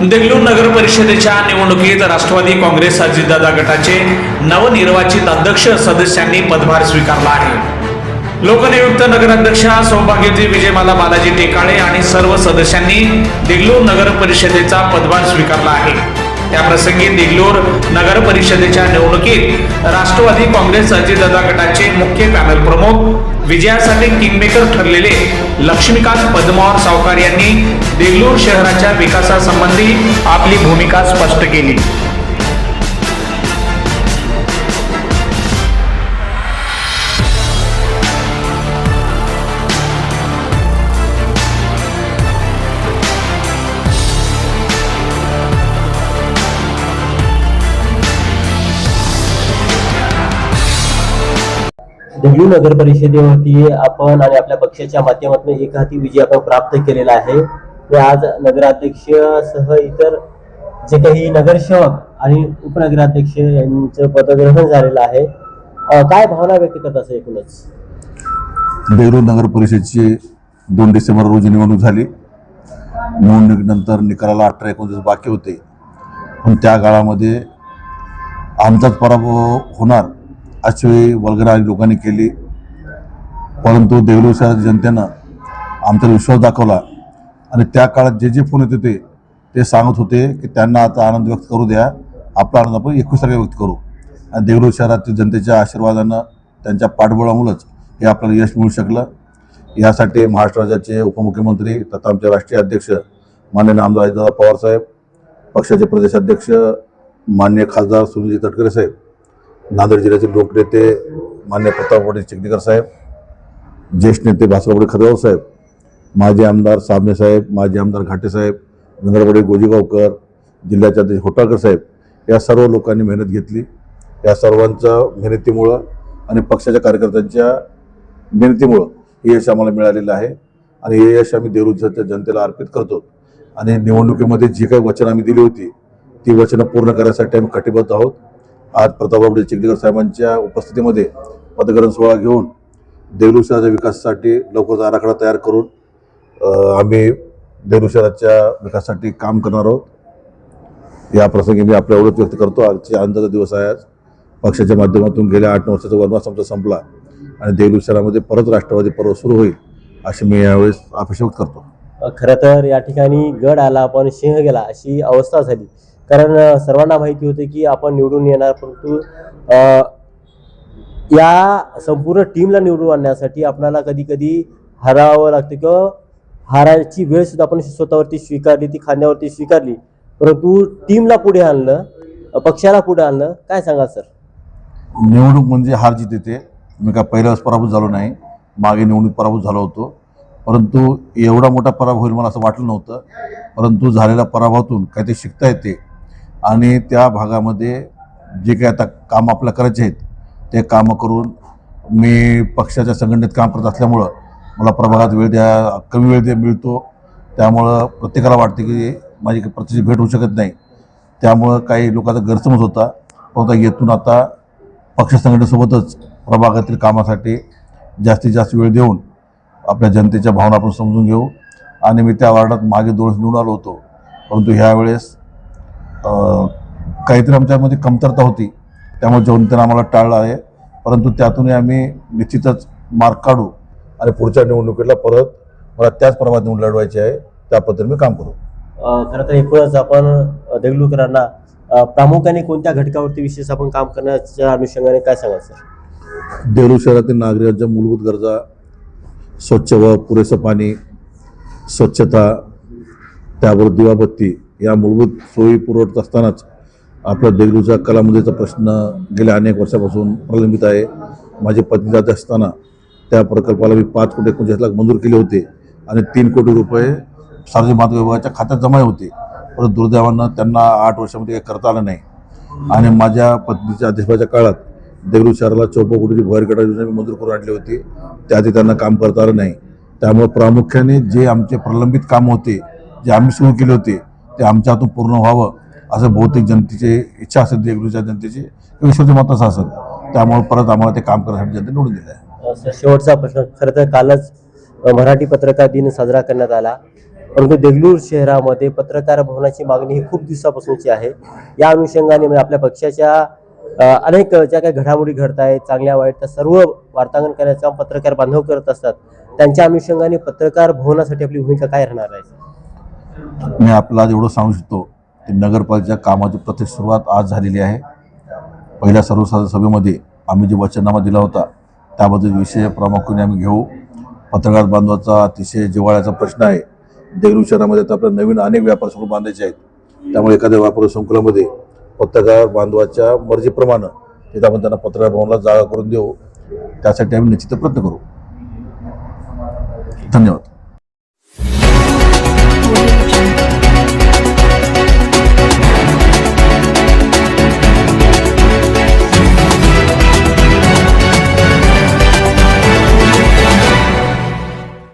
देगलूर नगर परिषदेच्या निवडणुकीत राष्ट्रवादी काँग्रेस अजितदादा गटाचे नवनिर्वाचित अध्यक्ष सदस्यांनी पदभार स्वीकारला आहे। लोकनियुक्त नगराध्यक्षा सौभाग्यवती विजयमाला बालाजी टेकाळे आणि सर्व सदस्यांनी देगलूर नगर परिषदेचा पदभार स्वीकारला आहे। त्याप्रसंगी देगलूर नगर परिषदेच्या निवडणुकीत राष्ट्रवादी काँग्रेस अजितदादा गटाचे मुख्य पॅनल प्रमुख विजयासाठी किंगमेकर ठरलेले लक्ष्मीकांत पद्मावर सावकार यांनी देगलूर शहराच्या विकासासंबंधी आपली भूमिका स्पष्ट केली। देगलूर नगर परिषदेवरती आपण आणि आपल्या पक्षाच्या माध्यमातून एक हाती विजय आपण प्राप्त केलेला आहे। ते आज नगराध्यक्षसह इतर जे काही नगरसेवक आणि उपनगराध्यक्ष यांचं पदग्रहण झालेलं आहे। काय भावना व्यक्त करत असं एकूणच देगलूर नगर परिषदेची 2 डिसेंबर रोजी निवडणूक झाली। निवडणुकीनंतर निकालाला 18-19 बाकी होते, पण त्या काळामध्ये आमचाच पराभव होणार अशी वल्गना लोकांनी केली, परंतु देगलूर शहराच्या जनतेनं आमचा विश्वास दाखवला आणि त्या काळात जे फोन येत होते ते सांगत होते की त्यांना आता आनंद व्यक्त करू द्या, आपला आनंद आपण 21 तारखेला व्यक्त करू। आणि देगलूर शहरातील जनतेच्या आशीर्वादानं त्यांच्या पाठबळामुळेच हे आपल्याला यश मिळू शकलं। यासाठी महाराष्ट्र राज्याचे उपमुख्यमंत्री तथा आमचे राष्ट्रीय अध्यक्ष माननीय आमदार अजितदादा पवार साहेब, पक्षाचे प्रदेशाध्यक्ष माननीय खासदार सुनीलजी तटकरे साहेब, नांदेड जिल्ह्याचे लोकनेते मान्य प्रतापवाडी चिखलीकर साहेब, ज्येष्ठ नेते भास्करवाडी खदगाव साहेब, माजी आमदार साबणे साहेब, माजी आमदार घाटे साहेब, वेंगळवाडी गोजीगावकर, जिल्ह्याचे अध्यक्ष होटाळकर साहेब, या सर्व लोकांनी मेहनत घेतली। या सर्वांच्या मेहनतीमुळं आणि पक्षाच्या कार्यकर्त्यांच्या मेहनतीमुळं हे यश आम्हाला मिळालेलं आहे आणि हे यश आम्ही देगलूरच्या जनतेला अर्पित करतो। आणि निवडणुकीमध्ये जी काही वचनं आम्ही दिली होती ती वचनं पूर्ण करण्यासाठी आम्ही कटिबद्ध आहोत। आज प्रतापवाडी चिखलीकर साहेबांच्या उपस्थितीमध्ये पदग्रहण सोहळा घेऊन देगलूर शहराच्या विकासासाठी लवकरच आराखडा तयार करून आम्ही देगलूर शहराच्या विकासासाठी काम करणार आहोत। या प्रसंगी मी आपल्या एवढंच व्यक्त करतो, आजचा आनंदाचा दिवस आहे। आज पक्षाच्या माध्यमातून गेल्या 8-9 वर्षाचा वनवास आमचा संपला आणि देगलूर शहरामध्ये परत राष्ट्रवादी पर्व सुरू होईल अशी मी यावेळेस अपेक्षा व्यक्त करतो। खरं तर या ठिकाणी गड आला पण सिंह गेला अशी अवस्था झाली, कारण सर्वांना माहिती होते की आपण निवडून येणार, परंतु या संपूर्ण टीमला निवडून आणण्यासाठी आपल्याला कधी कधी हरावं लागतं किंवा हाराची वेळ सुद्धा आपण स्वतःवरती स्वीकारली, ती खांद्यावरती स्वीकारली, परंतु टीमला पुढे आणलं, पक्षाला पुढे आणलं। काय सांगा सर? निवडणूक म्हणजे हार जीत येते। मी काय पहिल्याच पराभूत झालो नाही, मागे निवडणूक पराभूत झालो होतो, परंतु एवढा मोठा पराभव होईल मला असं वाटलं नव्हतं। परंतु झालेल्या पराभवातून काहीतरी शिकता येते आणि त्या भागामध्ये जे काही आता काम आपल्याला करायचे आहेत ते कामं करून मी पक्षाच्या संघटनेत काम करत असल्यामुळं मला प्रभागात कमी वेळ मिळतो, त्यामुळं प्रत्येकाला वाटते की माझी प्रत्यक्ष भेट होऊ शकत नाही, त्यामुळं काही लोकांचा गैरसमज होता। परंतु येथून आता पक्ष संघटनेसोबतच प्रभागातील कामासाठी जास्तीत जास्त वेळ देऊन आपल्या जनतेच्या भावना आपण समजून घेऊ। आणि मी त्या वार्डात मागे 2 निवडून आलो होतो, परंतु ह्यावेळेस काहीतरी आमच्यामध्ये कमतरता होती, त्यामुळे जनतेनं आम्हाला टाळलं आहे, परंतु त्यातूनही आम्ही निश्चितच मार्ग काढू आणि पुढच्या निवडणुकीला परत मला त्याच प्रभागात निवडून लढवायची आहे, त्या पद्धतीने मी काम करू। खरं तर एकूणच आपण देगलूरकरांना प्रामुख्याने कोणत्या घटकावरती विशेष आपण काम करण्याच्या अनुषंगाने काय सांगा सर? देगलूर शहरातील नागरिकांच्या मूलभूत गरजा, स्वच्छ व पुरेसं पाणी, स्वच्छता, त्याबरोबर दिवाबत्ती या मूलभूत सोयी पुरवत असतानाच आपल्या देगलूरच्या कलामंदिरचा प्रश्न गेल्या अनेक वर्षापासून प्रलंबित आहे। माझी पत्नी जात असताना त्या प्रकल्पाला मी 5 कोटी 49 लाख मंजूर केले होते आणि 3 कोटी रुपये सार्वजनिक बांधकाम विभागाच्या खात्यात जमा होते, परंतु दुर्दैवानं त्यांना 8 वर्षामध्ये काही करता आलं नाही। आणि माझ्या पत्नीच्या अध्यक्षपदाच्या काळात देगलूर शहराला 54 कोटीची भुयारी गटार योजना मी मंजूर करून आणली होती, त्याआधी त्यांना काम करता आलं नाही। त्यामुळे प्रामुख्याने जे आमचे प्रलंबित काम होते, जे आम्ही सुरू केले होते ते आमच्या हातून पूर्ण व्हावं असं बहुतेक जनतेची इच्छा असेल, देगलूरच्या जनतेची विश्वास मत असं असेल, त्यामुळे परत आम्हाला ते काम करण्यासाठी जनतेने निवडून दिलं आहे। शेवटचा प्रश्न, खरं तर कालच मराठी पत्रकार दिन साजरा करण्यात आला, परंतु देगलूर शहरामध्ये पत्रकार भवनाची मागणी ही खूप दिवसापासूनची आहे. या अनुषंगाने म्हणजे आपल्या पक्षाच्या अनेक ज्या काही घडामोडी घडत आहेत, चांगल्या वाईट, त्या सर्व वार्तांकन करण्याचं काम पत्रकार बांधव करत असतात. त्यांच्या अनुषंगाने पत्रकार भवनासाठी आपली भूमिका काय राहणार आहे? मी आपला एवढं सांगू शकतो की नगरपालिकेच्या कामाची प्रत्यक्ष सुरुवात आज झालेली आहे. पहिल्या सर्वसाधारण सभेमध्ये आम्ही जे वचननामा दिला होता त्याबद्दल विषय प्रामुख्याने आम्ही घेऊ. पत्रकार बांधवाचा अतिशय जिव्हाळ्याचा प्रश्न आहे. देगलूर शहरामध्ये आता आपल्या नवीन अनेक व्यापार संकुल बांधायचे आहेत. त्यामुळे एखाद्या व्यापार संकुलामध्ये पत्रकार बांधवाच्या मर्जीप्रमाणे तिथं आपण त्यांना पत्रकार भवनाला जागा करून देऊ. त्यासाठी आम्ही निश्चित प्रयत्न करू. धन्यवाद.